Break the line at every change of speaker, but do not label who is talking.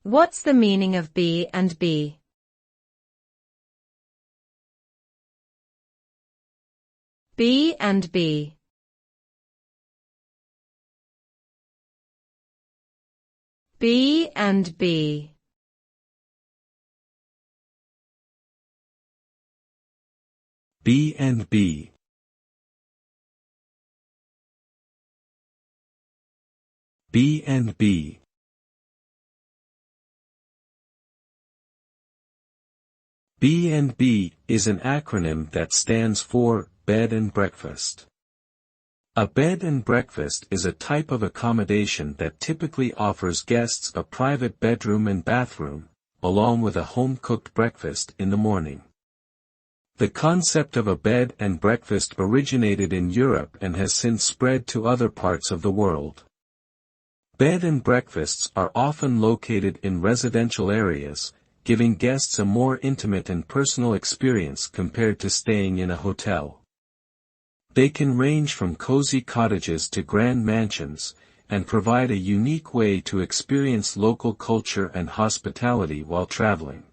What's the meaning of B and B? B and B. B and B.
B and B. B and B. B and B is an acronym that stands for Bed and Breakfast. A bed and breakfast is a type of accommodation that typically offers guests a private bedroom and bathroom, along with a home-cooked breakfast in the morning. The concept of a bed and breakfast originated in Europe and has since spread to other parts of the world. Bed and breakfasts are often located in residential areas, giving guests a more intimate and personal experience compared to staying in a hotel. They can range from cozy cottages to grand mansions, and provide a unique way to experience local culture and hospitality while traveling.